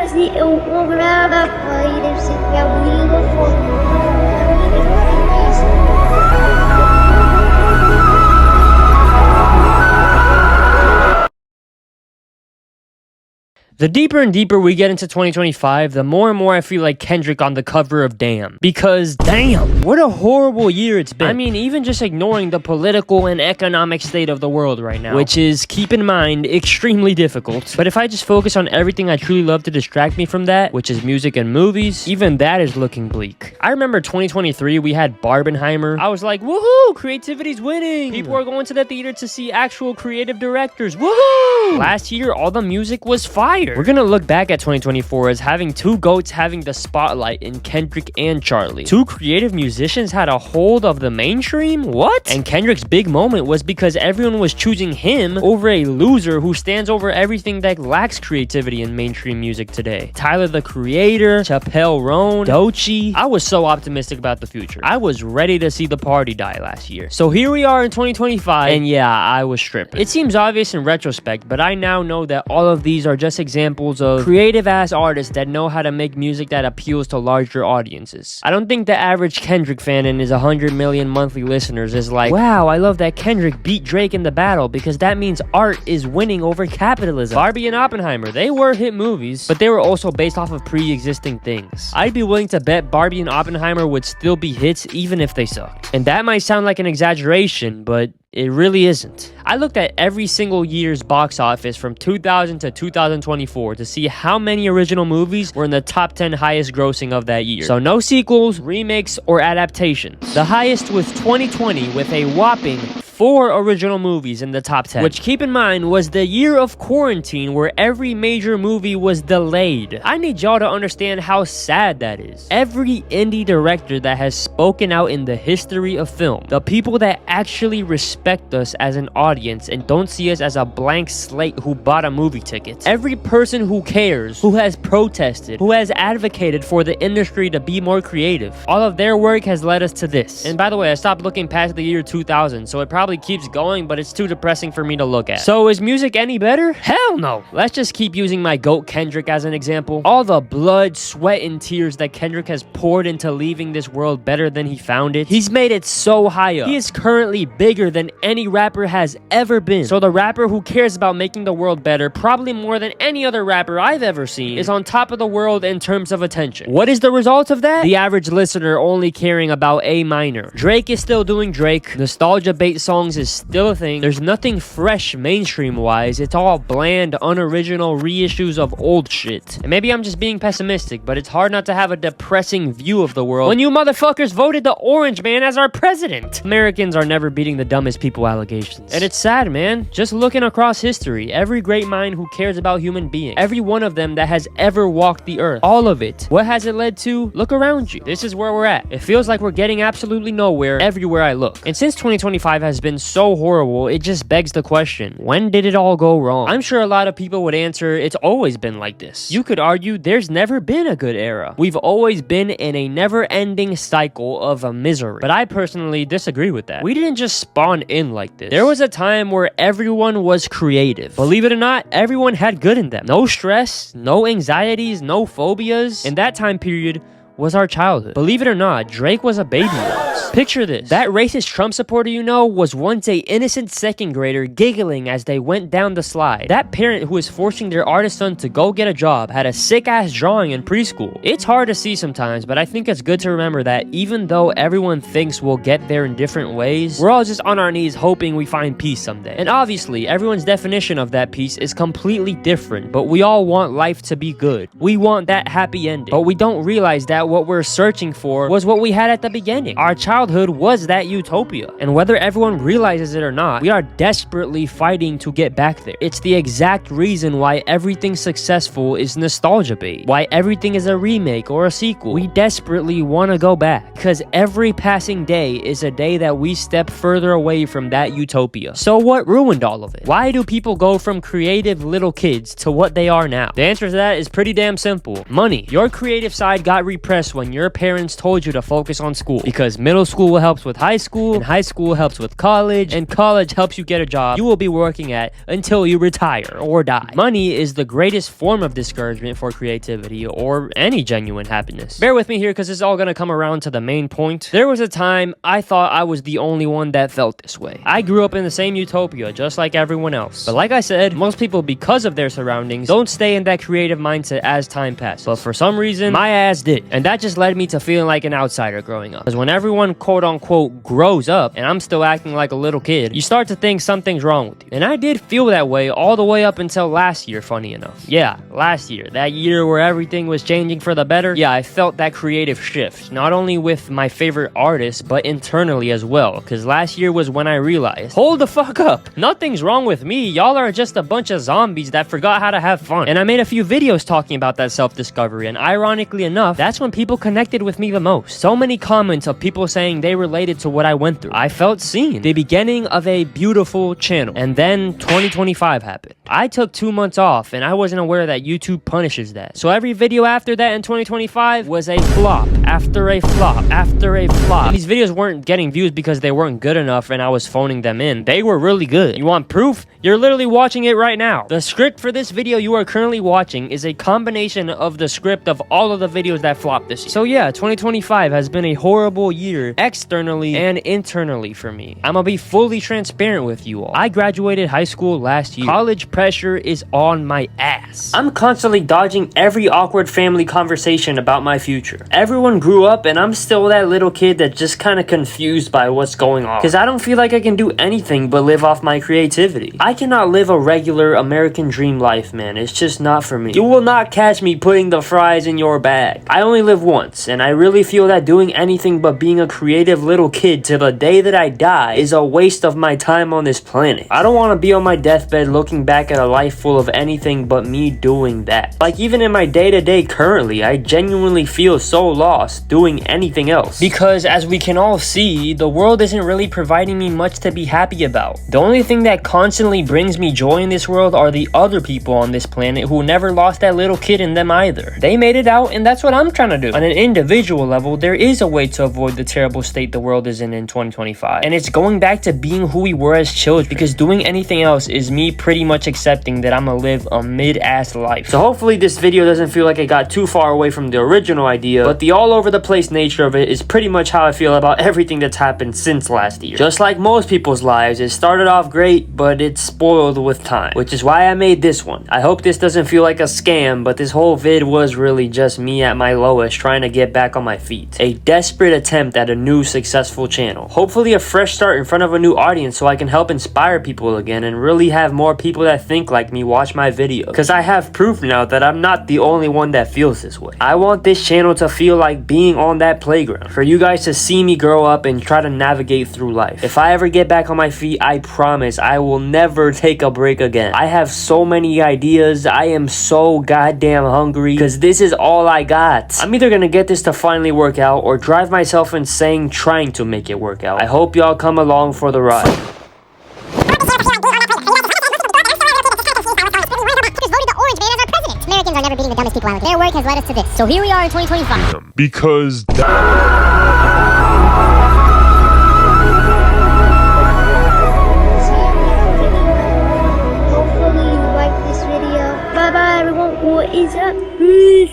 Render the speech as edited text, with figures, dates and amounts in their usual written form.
Assim, o programa da PLEEASE é o lilo. The deeper and deeper we get into 2025, the more and more I feel like Kendrick on the cover of Damn. Because damn, what a horrible year it's been. I mean, even just ignoring the political and economic state of the world right now, which is, keep in mind, extremely difficult. But if I just focus on everything I truly love to distract me from that, which is music and movies, even that is looking bleak. I remember 2023, we had Barbenheimer. I was like, woohoo, creativity's winning. People are going to the theater to see actual creative directors. Woohoo! Last year, all the music was fire. We're gonna look back at 2024 as having two GOATs having the spotlight in Kendrick and Charlie. Two creative musicians had a hold of the mainstream? What? And Kendrick's big moment was because everyone was choosing him over a loser who stands over everything that lacks creativity in mainstream music today. Tyler, the Creator, Chappelle Roan, Doechii. I was so optimistic about the future. I was ready to see the party die last year. So here we are in 2025, and yeah, I was stripping. It seems obvious in retrospect, but I now know that all of these are just examples of creative-ass artists that know how to make music that appeals to larger audiences. I don't think the average Kendrick fan and his 100 million monthly listeners is like, wow, I love that Kendrick beat Drake in the battle because that means art is winning over capitalism. Barbie and Oppenheimer, they were hit movies, but they were also based off of pre-existing things. I'd be willing to bet Barbie and Oppenheimer would still be hits even if they sucked. And that might sound like an exaggeration, but it really isn't. I looked at every single year's box office from 2000 to 2024 to see how many original movies were in the top 10 highest grossing of that year. So no sequels, remakes, or adaptations. The highest was 2020 with a whopping 4 original movies in the top 10, which, keep in mind, was the year of quarantine where every major movie was delayed. I need y'all to understand how sad that is. Every indie director that has spoken out in the history of film, the people that actually respect us as an audience and don't see us as a blank slate who bought a movie ticket, every person who cares, who has protested, who has advocated for the industry to be more creative, all of their work has led us to this. And by the way, I stopped looking past the year 2000, so it probably keeps going, but it's too depressing for me to look at. So is music any better? Hell no. Let's just keep using my GOAT Kendrick as an example. All the blood, sweat, and tears that Kendrick has poured into leaving this world better than he found it, he's made it so high up. He is currently bigger than any rapper has ever been. So the rapper who cares about making the world better, probably more than any other rapper I've ever seen, is on top of the world in terms of attention. What is the result of that? The average listener only caring about A minor. Drake is still doing Drake. Nostalgia bait songs is still a thing. There's nothing fresh mainstream wise. It's all bland, unoriginal reissues of old shit. And maybe I'm just being pessimistic, but it's hard not to have a depressing view of the world when you motherfuckers voted the orange man as our president. Americans are never beating the dumbest people allegations. And it's sad, man. Just looking across history, every great mind who cares about human beings, every one of them that has ever walked the earth, all of it, what has it led to? Look around you. This is where we're at. It feels like we're getting absolutely nowhere everywhere I look. And since 2025 has been so horrible, it just begs the question, when did it all go wrong? I'm sure a lot of people would answer, it's always been like this. You could argue there's never been a good era. We've always been in a never-ending cycle of misery. But I personally disagree with that. We didn't just spawn in like this. There was a time where everyone was creative. Believe it or not, everyone had good in them. No stress, no anxieties, no phobias. In that time period was our childhood. Believe it or not, Drake was a baby once. Picture this. That racist Trump supporter you know was once a innocent second grader giggling as they went down the slide. That parent who is forcing their artist son to go get a job had a sick-ass drawing in preschool. It's hard to see sometimes, but I think it's good to remember that even though everyone thinks we'll get there in different ways, we're all just on our knees hoping we find peace someday. And obviously, everyone's definition of that peace is completely different, but we all want life to be good. We want that happy ending, but we don't realize that what we're searching for was what we had at the beginning. Our childhood was that utopia. And whether everyone realizes it or not, we are desperately fighting to get back there. It's the exact reason why everything successful is nostalgia bait. Why everything is a remake or a sequel. We desperately want to go back. Because every passing day is a day that we step further away from that utopia. So what ruined all of it? Why do people go from creative little kids to what they are now? The answer to that is pretty damn simple. Money. Your creative side got repressed depressed when your parents told you to focus on school, because middle school helps with high school, and high school helps with college, and college helps you get a job you will be working at until you retire or die. Money is the greatest form of discouragement for creativity or any genuine happiness. Bear with me here because it's all gonna come around to the main point. There was a time I thought I was the only one that felt this way. I grew up in the same utopia just like everyone else. But like I said, most people, because of their surroundings, don't stay in that creative mindset as time passes. But for some reason, my ass did. And that just led me to feeling like an outsider growing up. Because when everyone quote unquote grows up and I'm still acting like a little kid, you start to think something's wrong with you. And I did feel that way all the way up until last year, funny enough. Yeah, last year. That year where everything was changing for the better. Yeah, I felt that creative shift. Not only with my favorite artists, but internally as well. Because last year was when I realized, hold the fuck up. Nothing's wrong with me. Y'all are just a bunch of zombies that forgot how to have fun. And I made a few videos talking about that self-discovery, and ironically enough, that's when people connected with me the most. So many comments of people saying they related to what I went through. I felt seen. The beginning of a beautiful channel. And then 2025 happened. I took 2 months off, and I wasn't aware that YouTube punishes that. So every video after that in 2025 was a flop after a flop after a flop. And these videos weren't getting views because they weren't good enough and I was phoning them in. They were really good. You want proof? You're literally watching it right now. The script for this video you are currently watching is a combination of the script of all of the videos that flopped this year. So yeah, 2025 has been a horrible year externally and internally for me. I'm gonna be fully transparent with you all. I graduated high school last year. College pressure is on my ass. I'm constantly dodging every awkward family conversation about my future. Everyone grew up and I'm still that little kid that's just kind of confused by what's going on. Because I don't feel like I can do anything but live off my creativity. I cannot live a regular American dream life, man. It's just not for me. You will not catch me putting the fries in your bag. I only live once, and I really feel that doing anything but being a creative little kid till the day that I die is a waste of my time on this planet. I don't want to be on my deathbed looking back at a life full of anything but me doing that. Like even in my day-to-day currently, I genuinely feel so lost doing anything else. Because as we can all see, the world isn't really providing me much to be happy about. The only thing that constantly brings me joy in this world are the other people on this planet who never lost that little kid in them either. They made it out, and that's what I'm trying to do. On an individual level, there is a way to avoid the terrible state the world is in 2025. And it's going back to being who we were as children, because doing anything else is me pretty much accepting that I'm gonna live a mid-ass life. So hopefully this video doesn't feel like it got too far away from the original idea, but the all over the place nature of it is pretty much how I feel about everything that's happened since last year. Just like most people's lives, it started off great, but it's spoiled with time, which is why I made this one. I hope this doesn't feel like a scam, but this whole vid was really just me at my lowest trying to get back on my feet. A desperate attempt at a new successful channel. Hopefully a fresh start in front of a new audience so I can help inspire people again and really have more people that think like me watch my videos. Because I have proof now that I'm not the only one that feels this way. I want this channel to feel like being on that playground. For you guys to see me grow up and try to navigate through life. If I ever get back on my feet, I promise I will never take a break again. I have so many ideas. I am so goddamn hungry because this is all I got. I'm either gonna get this to finally work out or drive myself insane trying to make it work out. I hope y'all come along for the ride. Americans are never beating the dumbest people out. Their work has led us to this. So here we are in 2025. Because Hopefully you like this video. Bye bye everyone. What is up? Peace.